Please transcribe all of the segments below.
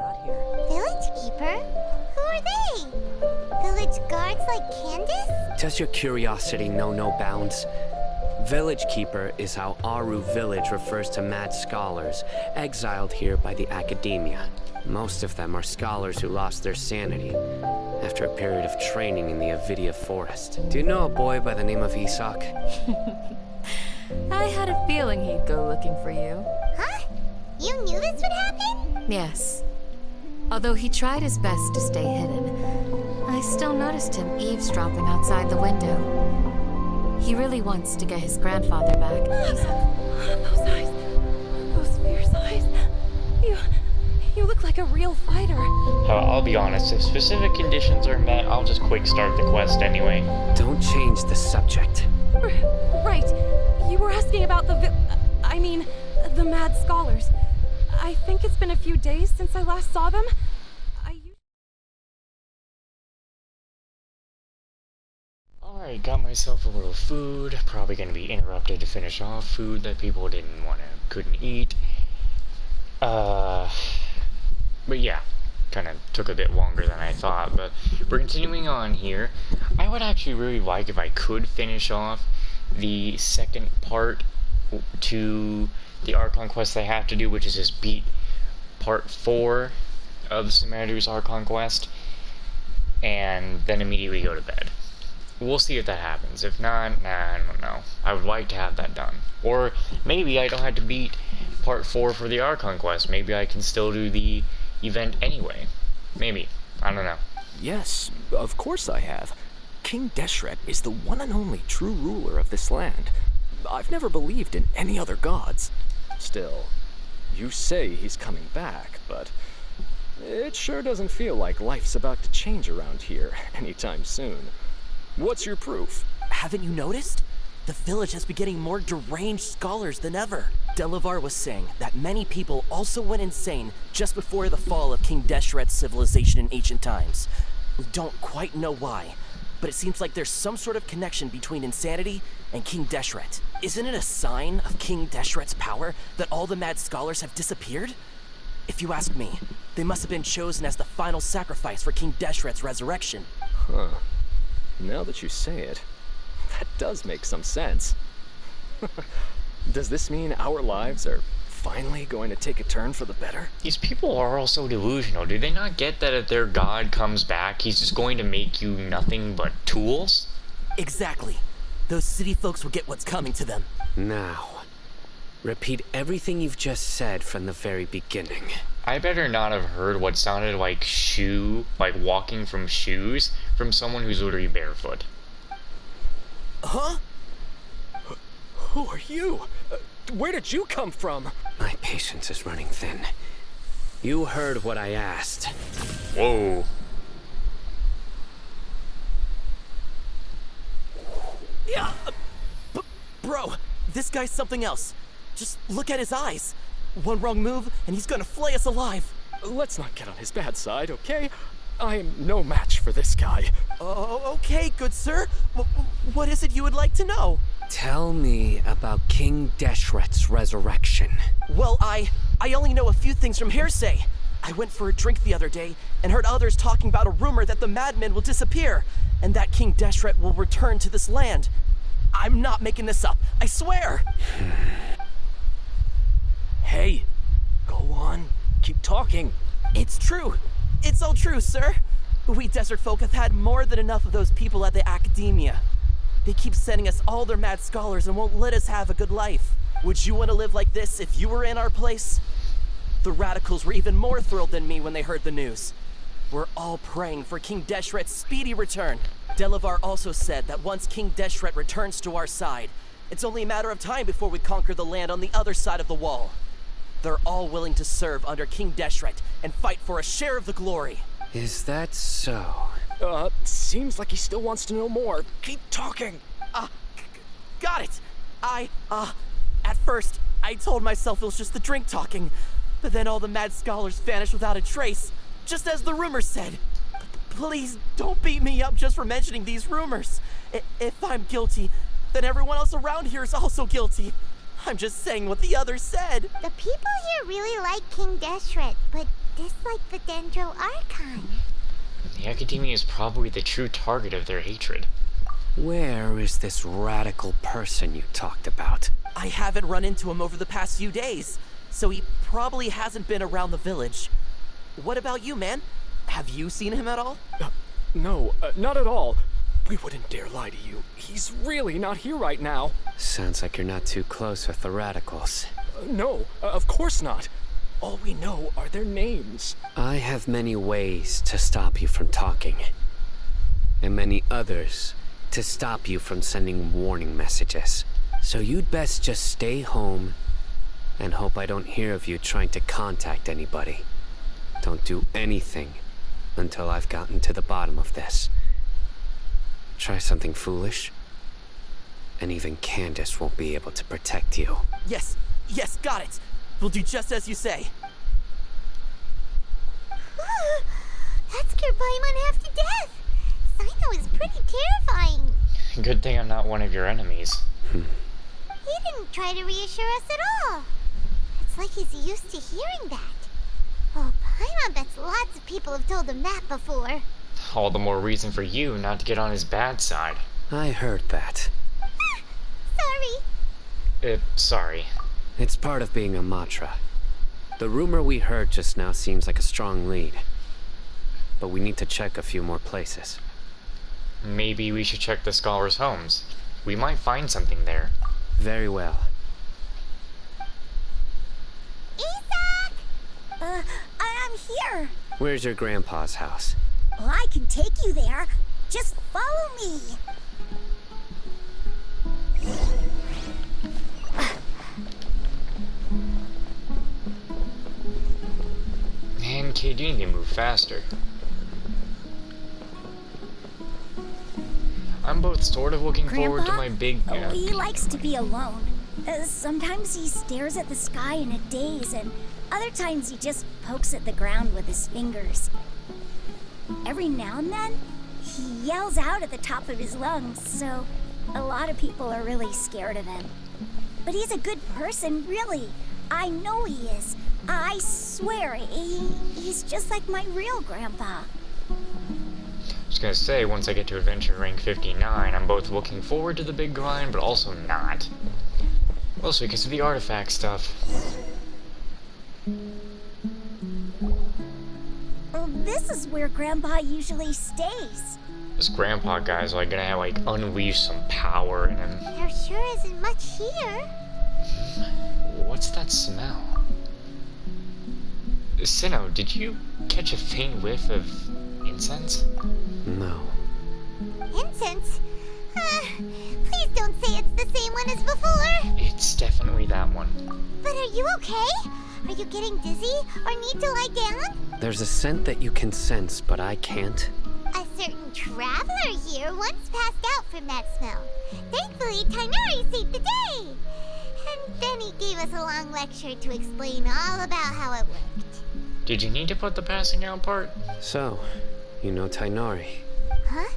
got here. Village keeper? Who are they? Village guards like Candace? Does your curiosity know no bounds? Village Keeper is how Aru Village refers to mad scholars, exiled here by the academia. Most of them are scholars who lost their sanity after a period of training in the Avidia forest. Do you know a boy by the name of Isak? I had a feeling he'd go looking for you. Huh? You knew this would happen? Yes. Although he tried his best to stay hidden, I still noticed him eavesdropping outside the window. He really wants to get his grandfather back. Those eyes. Those fierce eyes. You look like a real fighter. I'll be honest, if specific conditions are met, I'll just quick start the quest anyway. Don't change the subject. Right. You were asking about the mad scholars. I think it's been a few days since I last saw them. Alright, got myself a little food. Probably gonna be interrupted to finish off food that people couldn't eat. But yeah, kinda took a bit longer than I thought, but we're continuing on here. I would actually really like if I could finish off the second part to the Archon quest I have to do, which is just beat part 4 of Simander's Archon quest, and then immediately go to bed. We'll see if that happens. If not, I don't know. I would like to have that done. Or maybe I don't have to beat part 4 for the Archon quest. Maybe I can still do the event anyway. Maybe. I don't know. Yes, of course I have. King Deshret is the one and only true ruler of this land. I've never believed in any other gods. Still, you say he's coming back, but it sure doesn't feel like life's about to change around here anytime soon. What's your proof? Haven't you noticed? The village has been getting more deranged scholars than ever. Delavar was saying that many people also went insane just before the fall of King Deshret's civilization in ancient times. We don't quite know why, but it seems like there's some sort of connection between insanity and King Deshret. Isn't it a sign of King Deshret's power that all the mad scholars have disappeared? If you ask me, they must have been chosen as the final sacrifice for King Deshret's resurrection. Huh. Now that you say it, that does make some sense. Does this mean our lives are finally going to take a turn for the better? These people are all so delusional. Do they not get that if their god comes back, he's just going to make you nothing but tools? Exactly. Those city folks will get what's coming to them. Now, repeat everything you've just said from the very beginning. I better not have heard what sounded like walking from shoes, from someone who's literally barefoot. Huh? Who are you? Where did you come from? My patience is running thin. You heard what I asked. Whoa. Yeah, bro, this guy's something else. Just look at his eyes. One wrong move, and he's gonna flay us alive. Let's not get on his bad side, okay? I am no match for this guy. Oh, okay, good sir. What is it you would like to know? Tell me about King Deshret's resurrection. Well, I only know a few things from hearsay. I went for a drink the other day and heard others talking about a rumor that the madmen will disappear and that King Deshret will return to this land. I'm not making this up, I swear. Hey, go on. Keep talking. It's true. It's all true, sir. We desert folk have had more than enough of those people at the academia. They keep sending us all their mad scholars and won't let us have a good life. Would you want to live like this if you were in our place? The radicals were even more thrilled than me when they heard the news. We're all praying for King Deshret's speedy return. Delavar also said that once King Deshret returns to our side, it's only a matter of time before we conquer the land on the other side of the wall. They're all willing to serve under King Deshret and fight for a share of the glory. Is that so? Seems like he still wants to know more. Keep talking. Got it. At first, I told myself it was just the drink talking, but then all the mad scholars vanished without a trace, just as the rumors said. Please don't beat me up just for mentioning these rumors. If I'm guilty, then everyone else around here is also guilty. I'm just saying what the others said. The people here really like King Deshret, but dislike the Dendro Archon. The Academia is probably the true target of their hatred. Where is this radical person you talked about? I haven't run into him over the past few days, so he probably hasn't been around the village. What about you, man? Have you seen him at all? No, not at all. We wouldn't dare lie to you. He's really not here right now. Sounds like you're not too close with the radicals. No, of course not. All we know are their names. I have many ways to stop you from talking, and many others to stop you from sending warning messages. So you'd best just stay home and hope I don't hear of you trying to contact anybody. Don't do anything until I've gotten to the bottom of this. Try something foolish, and even Candace won't be able to protect you. Yes, got it. We'll do just as you say. That scared Paimon half to death. Sino is pretty terrifying. Good thing I'm not one of your enemies. He didn't try to reassure us at all. It's like he's used to hearing that. Oh, Paimon bets lots of people have told him that before. All the more reason for you not to get on his bad side. I heard that. Sorry. Sorry. It's part of being a Matra. The rumor we heard just now seems like a strong lead. But we need to check a few more places. Maybe we should check the scholars' homes. We might find something there. Very well. Isaac! I'm here. Where's your grandpa's house? Well, I can take you there. Just follow me. Man, kid, you need to move faster. I'm both sort of looking forward to my big... He likes to be alone. Sometimes he stares at the sky in a daze, and other times he just pokes at the ground with his fingers. Every now and then, he yells out at the top of his lungs, so a lot of people are really scared of him. But he's a good person, really. I know he is. I swear, he's just like my real grandpa. I was gonna say, once I get to adventure rank 59, I'm both looking forward to the big grind, but also not. Also because of the artifact stuff. This is where Grandpa usually stays. This grandpa guy's like gonna have, like, unleash some power in him. There sure isn't much here. What's that smell? Sinnoh, did you catch a faint whiff of incense? No. Incense? Please don't say it's the same one as before. It's definitely that one. But are you okay? Are you getting dizzy or need to lie down? There's a scent that you can sense, but I can't. A certain traveler here once passed out from that smell. Thankfully, Tainari saved the day. And then he gave us a long lecture to explain all about how it worked. Did you need to put the passing out part? So, you know Tainari? Huh?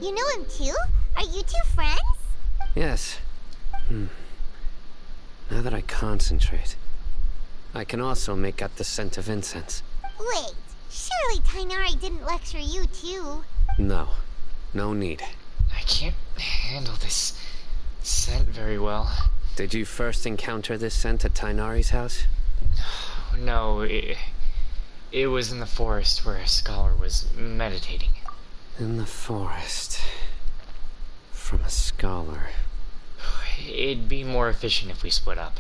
You know him too? Are you two friends? Yes. Now that I concentrate, I can also make out the scent of incense. Wait, surely Tainari didn't lecture you too. No. No need. I can't handle this scent very well. Did you first encounter this scent at Tainari's house? No, it was in the forest where a scholar was meditating. In the forest. From a scholar. It'd be more efficient if we split up.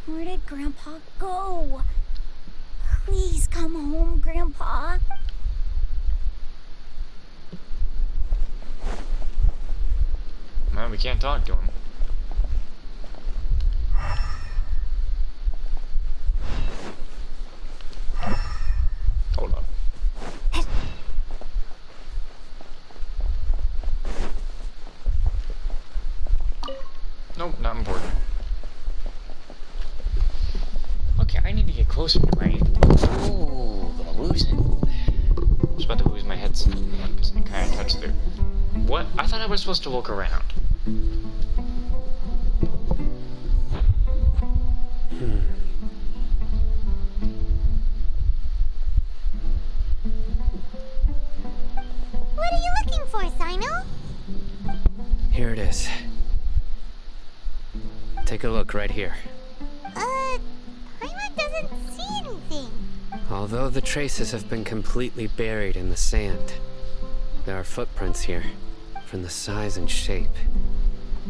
Where did Grandpa go? Please come home, Grandpa. Well, we can't talk to him. Hold on. Nope, not important. Okay, I need to get closer to my... Oh, gonna lose it. I was about to lose my headset because I kind of touched it. What? I thought I was supposed to look around. for, Sino? Here it is. Take a look right here. Paimon doesn't see anything. Although the traces have been completely buried in the sand, there are footprints here, from the size and shape.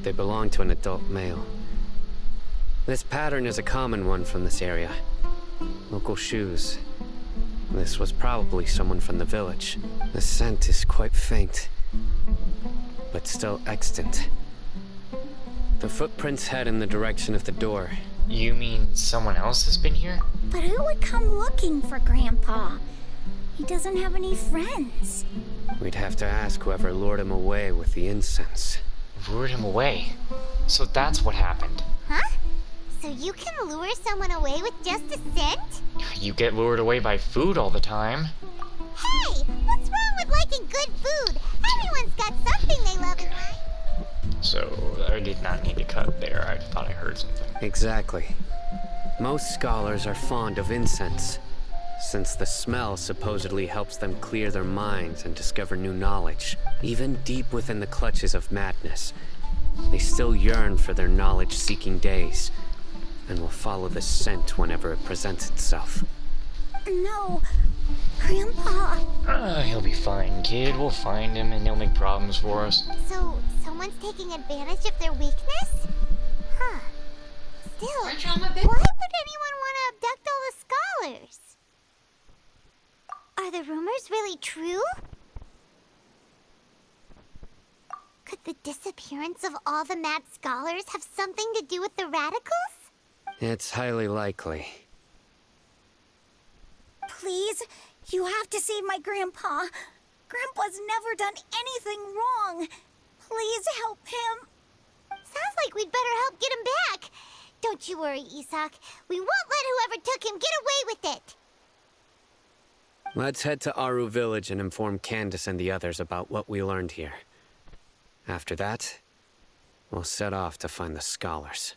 They belong to an adult male. This pattern is a common one from this area. Local shoes. This was probably someone from the village. The scent is quite faint, but still extant. The footprints head in the direction of the door. You mean someone else has been here? But who would come looking for Grandpa? He doesn't have any friends. We'd have to ask whoever lured him away with the incense. Lured him away. So that's what happened. Huh? So you can lure someone away with just a scent? You get lured away by food all the time. Hey! What's wrong with liking good food? Everyone's got something they love in life. So, I did not need to cut there. I thought I heard something. Exactly. Most scholars are fond of incense, since the smell supposedly helps them clear their minds and discover new knowledge. Even deep within the clutches of madness, they still yearn for their knowledge-seeking days, and will follow the scent whenever it presents itself. No, Grandpa. He'll be fine, kid. We'll find him and he'll make problems for us. So, someone's taking advantage of their weakness? Huh. Still, why would anyone want to abduct all the scholars? Are the rumors really true? Could the disappearance of all the mad scholars have something to do with the radicals? It's highly likely. Please, you have to save my Grandpa. Grandpa's never done anything wrong. Please help him. Sounds like we'd better help get him back. Don't you worry, Isak. We won't let whoever took him get away with it. Let's head to Aru Village and inform Candace and the others about what we learned here. After that, we'll set off to find the scholars.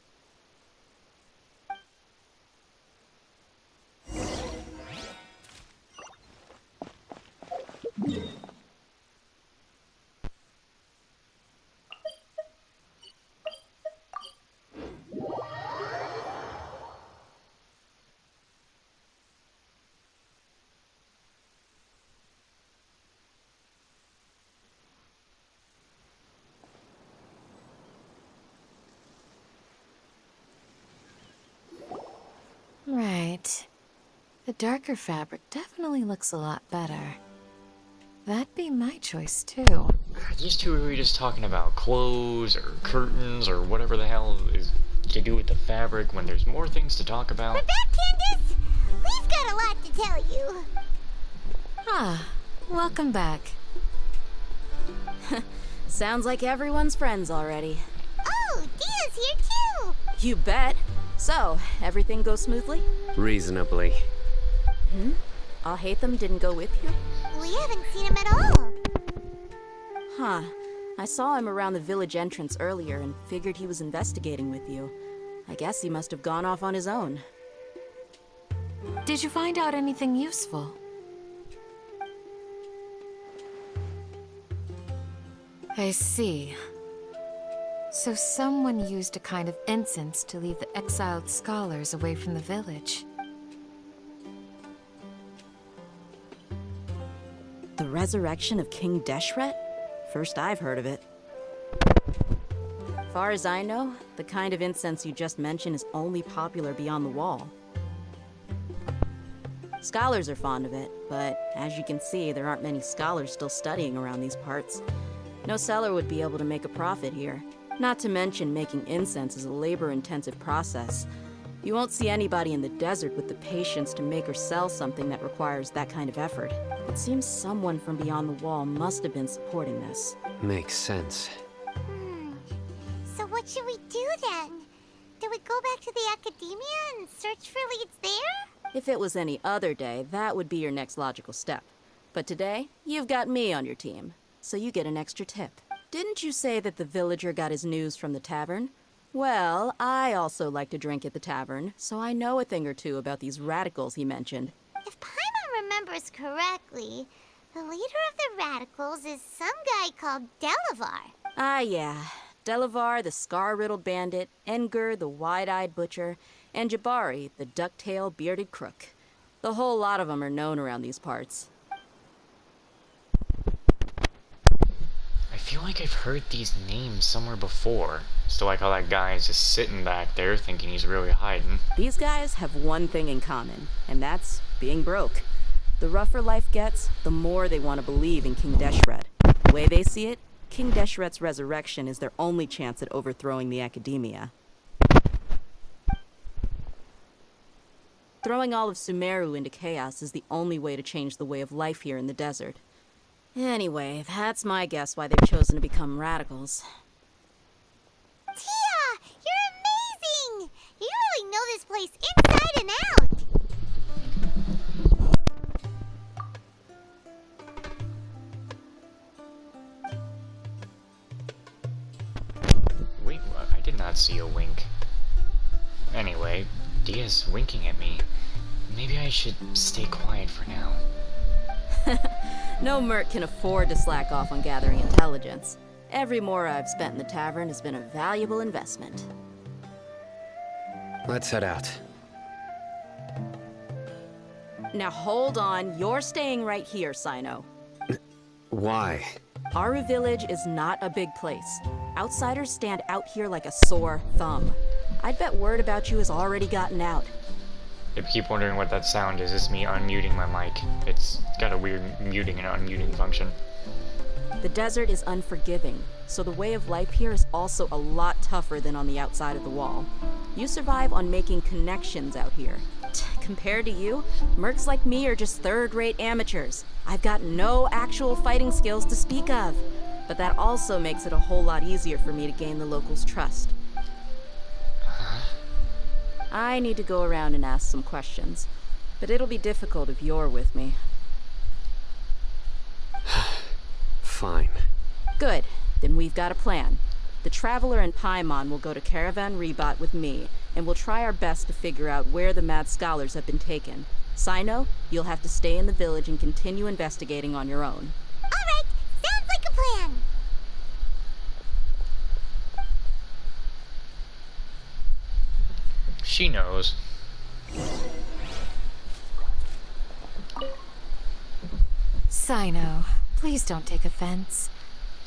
Right. The darker fabric definitely looks a lot better. That'd be my choice, too. These two are just talking about clothes or curtains or whatever the hell is to do with the fabric when there's more things to talk about. We're back, Candace. We've got a lot to tell you. Ah, welcome back. Sounds like everyone's friends already. Oh, Dia's here too. You bet. So, everything goes smoothly? Reasonably. Alhaitham didn't go with you? We haven't seen him at all. Huh. I saw him around the village entrance earlier and figured he was investigating with you. I guess he must have gone off on his own. Did you find out anything useful? I see. So someone used a kind of incense to lead the exiled scholars away from the village. The resurrection of King Deshret? First I've heard of it. Far as I know, the kind of incense you just mentioned is only popular beyond the wall. Scholars are fond of it, but as you can see, there aren't many scholars still studying around these parts. No seller would be able to make a profit here. Not to mention making incense is a labor-intensive process. You won't see anybody in the desert with the patience to make or sell something that requires that kind of effort. It seems someone from beyond the wall must have been supporting this. Makes sense. So what should we do then? Do we go back to the academia and search for leads there? If it was any other day, that would be your next logical step. But today, you've got me on your team, so you get an extra tip. Didn't you say that the villager got his news from the tavern? Well, I also like to drink at the tavern, so I know a thing or two about these radicals he mentioned. If Paimon remembers correctly, The leader of the radicals is some guy called Delavar. Ah, yeah. Delavar, the scar-riddled bandit, Engur, the wide-eyed butcher, and Jabari, the duck-tailed bearded crook. The whole lot of them are known around these parts. I feel like I've heard these names somewhere before. Still like how that guy is just sitting back there thinking he's really hiding. These guys have one thing in common, and that's being broke. The rougher life gets, the more they want to believe in King Deshret. The way they see it, King Deshret's resurrection is their only chance at overthrowing the Academia. Throwing all of Sumeru into chaos is the only way to change the way of life here in the desert. Anyway, that's my guess why they've chosen to become radicals. Tia, you're amazing! You really know this place inside and out. Wait, I did not see a wink. Anyway, Dia's winking at me. Maybe I should stay quiet for now. No merc can afford to slack off on gathering intelligence. Every mora I've spent in the tavern has been a valuable investment. Let's head out. Now hold on, you're staying right here, Sino. Why? Aru Village is not a big place. Outsiders stand out here like a sore thumb. I'd bet word about you has already gotten out. If you keep wondering what that sound is, it's me unmuting my mic. It's got a weird muting and unmuting function. The desert is unforgiving, so the way of life here is also a lot tougher than on the outside of the wall. You survive on making connections out here. Compared to you, mercs like me are just third-rate amateurs. I've got no actual fighting skills to speak of. But that also makes it a whole lot easier for me to gain the locals' trust. I need to go around and ask some questions, but it'll be difficult if you're with me. Fine. Good. Then we've got a plan. The Traveler and Paimon will go to Caravan Rebat with me, and we'll try our best to figure out where the Mad Scholars have been taken. Sino, you'll have to stay in the village and continue investigating on your own. All right, sounds like a plan. She knows. Sino, please don't take offense.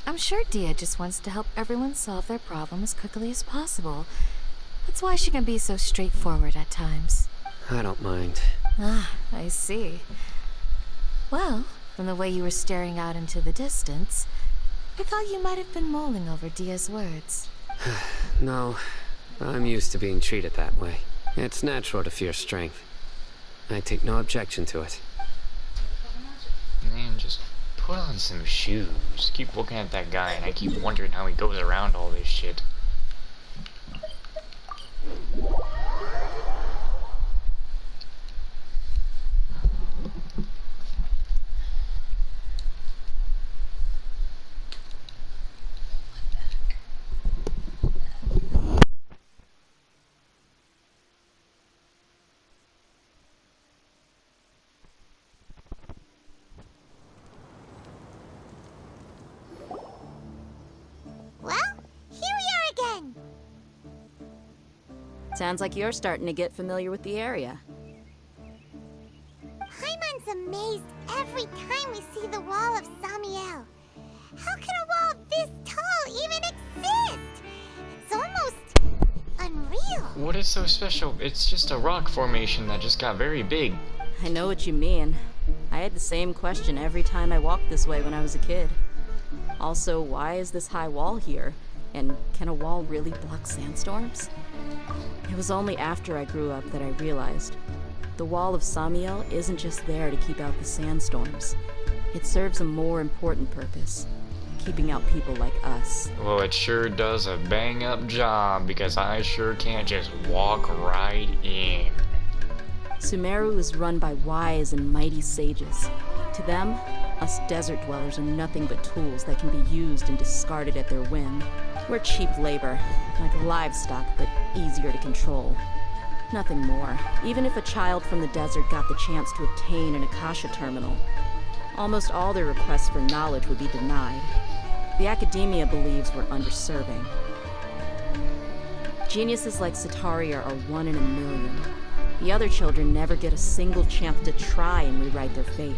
I'm sure Dia just wants to help everyone solve their problem as quickly as possible. That's why she can be so straightforward at times. I don't mind. Ah, I see. Well, from the way you were staring out into the distance, I thought you might have been mulling over Dia's words. No, I'm used to being treated that way. It's natural to fear strength. I take no objection to it. Man, just put on some shoes. Keep looking at that guy and I keep wondering how he goes around all this shit. Well, here we are again. Sounds like you're starting to get familiar with the area. Paimon's amazed every time we see the wall of Samiel. How can a wall this tall even exist? It's almost unreal. What is so special? It's just a rock formation that just got very big. I know what you mean. I had the same question every time I walked this way when I was a kid. Also, why is this high wall here? And can a wall really block sandstorms? It was only after I grew up that I realized the wall of Samiel isn't just there to keep out the sandstorms. It serves a more important purpose, keeping out people like us. Well, it sure does a bang-up job because I sure can't just walk right in. Sumeru is run by wise and mighty sages. To them, us desert dwellers are nothing but tools that can be used and discarded at their whim. We're cheap labor, like livestock, but easier to control. Nothing more. Even if a child from the desert got the chance to obtain an Akasha terminal, Almost all their requests for knowledge would be denied. The academia believes we're underserving. Geniuses like Sataria are 1 in a million. The other children never get a single chance to try and rewrite their fate.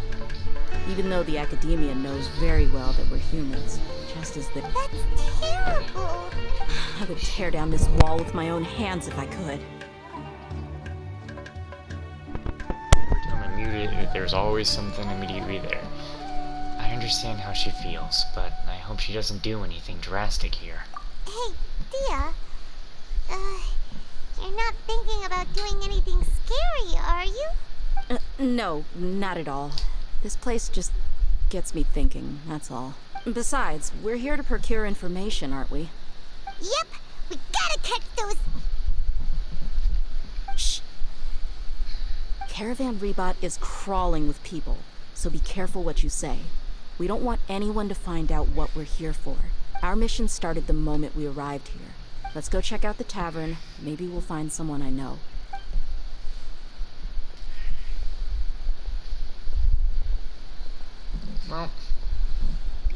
Even though the academia knows very well that we're humans, just as the— That's terrible. I would tear down this wall with my own hands if I could. There's always something immediately there. I understand how she feels, but I hope she doesn't do anything drastic here. Hey, Dia. You're not thinking about doing anything scary, are you? No, not at all. This place just gets me thinking, that's all. Besides, we're here to procure information, aren't we? Yep, we gotta catch those. Shh. Caravan Rebot is crawling with people, so be careful what you say. We don't want anyone to find out what we're here for. Our mission started the moment we arrived here. Let's go check out the tavern. Maybe we'll find someone I know. Well,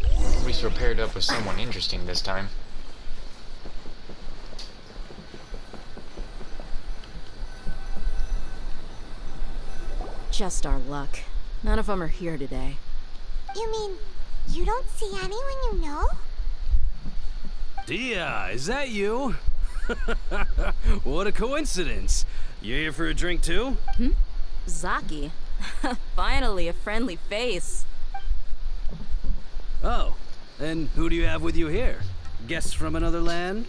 at least we're paired up with someone interesting this time. Just our luck. None of them are here today. You mean you don't see anyone you know? Dia, is that you? What a coincidence. You here for a drink too? Zaki. Finally, a friendly face. Oh, and who do you have with you here? Guests from another land?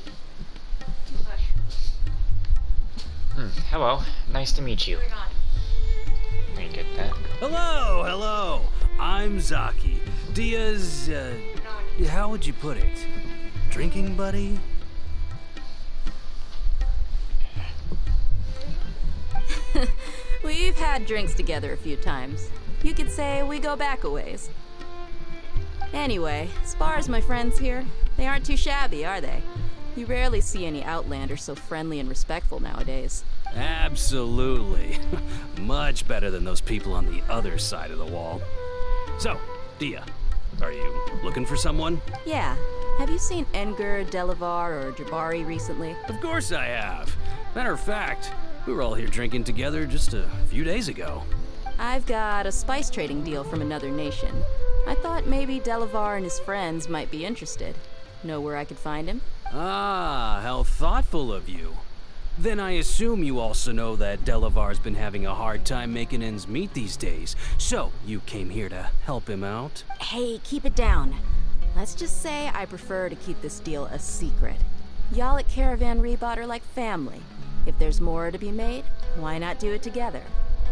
Hello, nice to meet you. Let me get that. Hello, hello. I'm Zaki. Dia's, how would you put it? Drinking buddy? We've had drinks together a few times. You could say we go back a ways. Anyway, as far as my friends here, they aren't too shabby, are they? You rarely see any Outlanders so friendly and respectful nowadays. Absolutely. Much better than those people on the other side of the wall. So, Dia, are you looking for someone? Yeah. Have you seen Enger, Delavar, or Jabari recently? Of course I have. Matter of fact, we were all here drinking together just a few days ago. I've got a spice trading deal from another nation. I thought maybe Delavar and his friends might be interested. Know where I could find him? Ah, how thoughtful of you. Then I assume you also know that Delavar's been having a hard time making ends meet these days, so you came here to help him out? Hey, keep it down. Let's just say I prefer to keep this deal a secret. Y'all at Caravan Rebot are like family. If there's more to be made, why not do it together?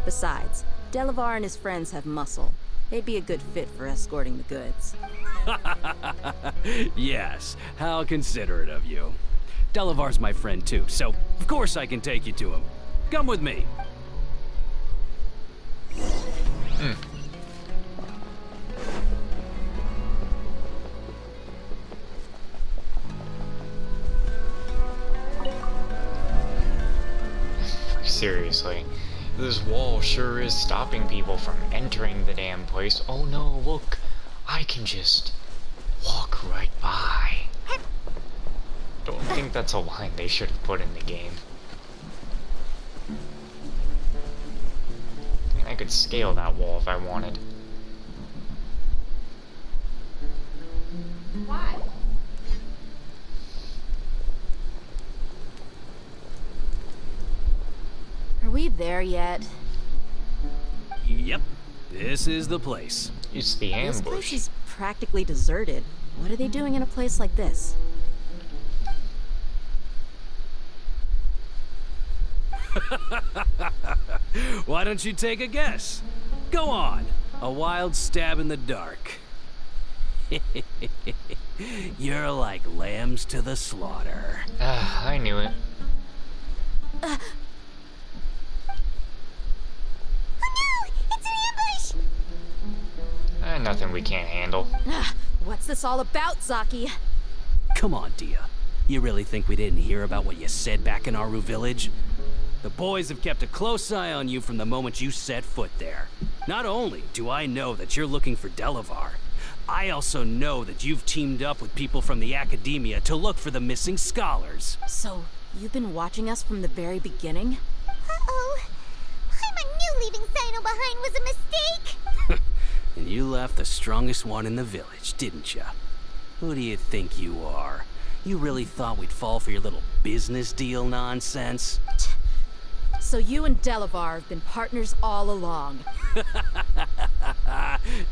Besides, Delavar and his friends have muscle. They'd be a good fit for escorting the goods. Yes, how considerate of you. Delavar's my friend too, so of course I can take you to him. Come with me. Seriously, this wall sure is stopping people from entering the damn place. Oh no, look, I can just walk right by. Don't think that's a line they should have put in the game. I could scale that wall if I wanted. Why? Are we there yet? Yep, this is the place. It's the This ambush. place is practically deserted. What are they doing in a place like this? Why don't you take a guess? Go on. A wild stab in the dark. You're like lambs to the slaughter. I knew it. Oh no! It's an ambush! Nothing we can't handle. What's this all about, Zaki? Come on, Dia. You really think we didn't hear about what you said back in Aru village? The boys have kept a close eye on you from the moment you set foot there. Not only do I know that you're looking for Delavar, I also know that you've teamed up with people from the Academia to look for the missing scholars. So, you've been watching us from the very beginning? Uh-oh. I knew leaving Sino behind was a mistake. And you left the strongest one in the village, didn't ya? Who do you think you are? You really thought we'd fall for your little business deal nonsense? So you and Delavar have been partners all along.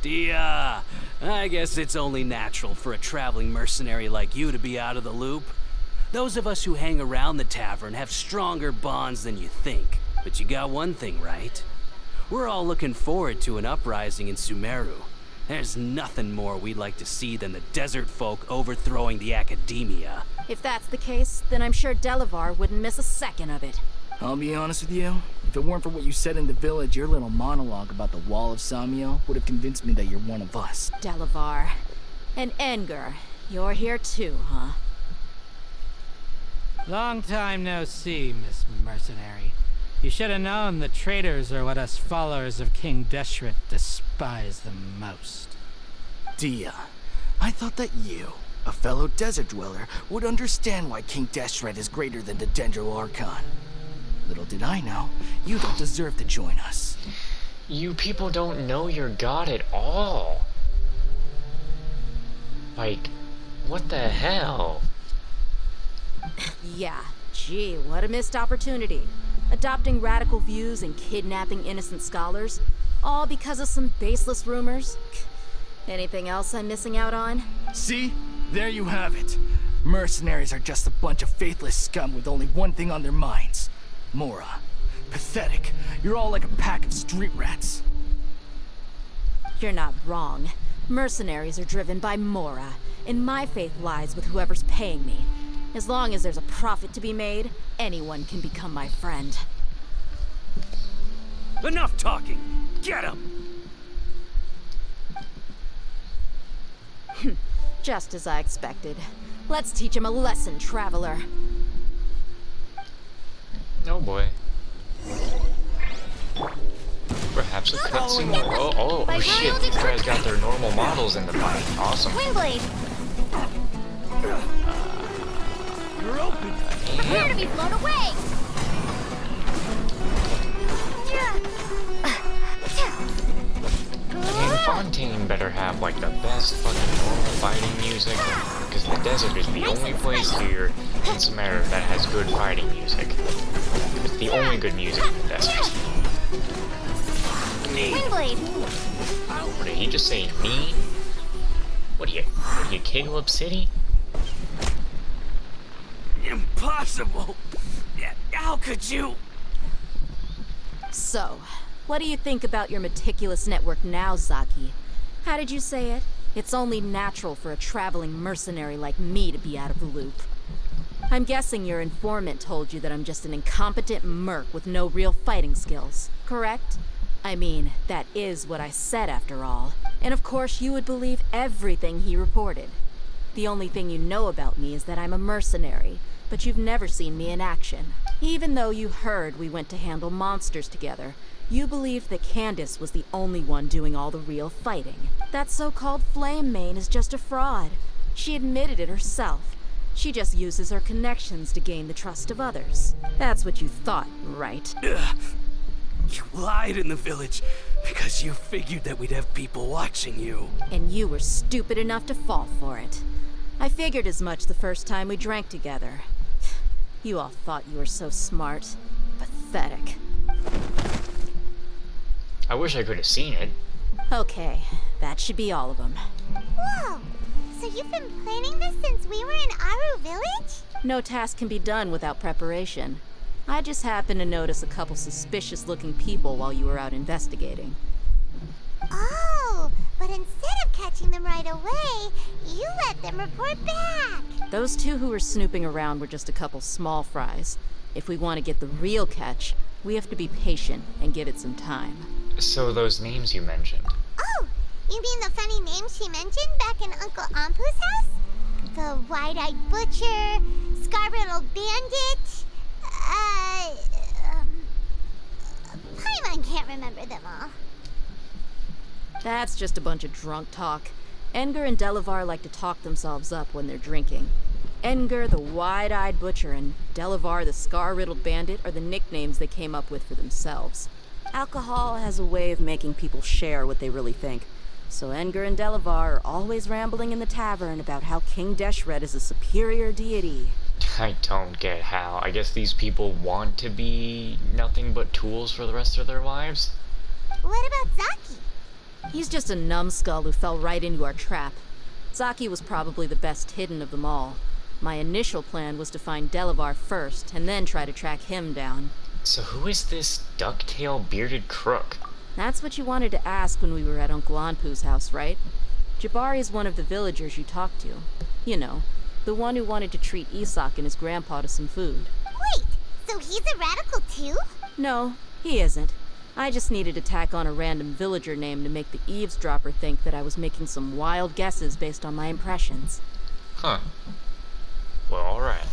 Dia, I guess it's only natural for a traveling mercenary like you to be out of the loop. Those of us who hang around the tavern have stronger bonds than you think. But you got one thing right. We're all looking forward to an uprising in Sumeru. There's nothing more we'd like to see than the desert folk overthrowing the Academia. If that's the case, then I'm sure Delavar wouldn't miss a second of it. I'll be honest with you. If it weren't for what you said in the village, your little monologue about the Wall of Samiel would have convinced me that you're one of us. Delavar. And Enger, you're here too, huh? Long time no see, Miss Mercenary. You should have known the traitors are what us followers of King Deshret despise the most. Dia, I thought that you, a fellow desert dweller, would understand why King Deshret is greater than the Dendro Archon. Little did I know, you don't deserve to join us. You people don't know your god at all. Like, what the hell? Yeah, gee, what a missed opportunity. Adopting radical views and kidnapping innocent scholars, all because of some baseless rumors. Anything else I'm missing out on? See? There you have it. Mercenaries are just a bunch of faithless scum with only one thing on their minds. Mora. Pathetic. You're all like a pack of street rats. You're not wrong. Mercenaries are driven by Mora, and my faith lies with whoever's paying me. As long as there's a profit to be made, anyone can become my friend. Enough talking! Get him! Just as I expected. Let's teach him a lesson, traveler. Oh boy. Perhaps a cutscene. Oh shit, these guys got their normal models in the fight. Awesome. Windblade. You're open. Prepare to be blown away. I mean, Fontaine better have like the best fucking normal fighting music, because the desert is the only place here in Sumeru that has good fighting music. It's the only good music in the desert. Windblade. What did he just say? Me? What are you, Caleb City? Impossible! How could you? So, what do you think about your meticulous network now, Zaki? How did you say it? It's only natural for a traveling mercenary like me to be out of the loop. I'm guessing your informant told you that I'm just an incompetent merc with no real fighting skills, correct? I mean, that is what I said after all. And of course you would believe everything he reported. The only thing you know about me is that I'm a mercenary, but you've never seen me in action. Even though you heard we went to handle monsters together, you believed that Candace was the only one doing all the real fighting. That so-called Flame Mane is just a fraud. She admitted it herself. She just uses her connections to gain the trust of others. That's what you thought, right? You lied in the village because you figured that we'd have people watching you. And you were stupid enough to fall for it. I figured as much the first time we drank together. You all thought you were so smart. Pathetic. I wish I could have seen it. Okay, that should be all of them. Whoa! So you've been planning this since we were in Aru Village? No task can be done without preparation. I just happened to notice a couple suspicious-looking people while you were out investigating. Oh, but instead of catching them right away, you let them report back. Those two who were snooping around were just a couple small fries. If we want to get the real catch, we have to be patient and give it some time. So those names you mentioned. Oh, you mean the funny names she mentioned back in Uncle Ampu's house? The wide-eyed butcher, scar-riddled bandit, Paimon can't remember them all. That's just a bunch of drunk talk. Edgar and Delavar like to talk themselves up when they're drinking. Edgar, the wide-eyed butcher, and Delavar, the scar-riddled bandit, are the nicknames they came up with for themselves. Alcohol has a way of making people share what they really think. So Edgar and Delavar are always rambling in the tavern about how King Deshret is a superior deity. I don't get how. I guess these people want to be nothing but tools for the rest of their lives? What about Zaki? He's just a numbskull who fell right into our trap. Zaki was probably the best hidden of them all. My initial plan was to find Delavar first, and then try to track him down. So who is this ducktail bearded crook? That's what you wanted to ask when we were at Uncle Anpu's house, right? Jabari is one of the villagers you talked to. You know, the one who wanted to treat Isak and his grandpa to some food. Wait, so he's a radical too? No, he isn't. I just needed to tack on a random villager name to make the eavesdropper think that I was making some wild guesses based on my impressions. Huh. Well, alright.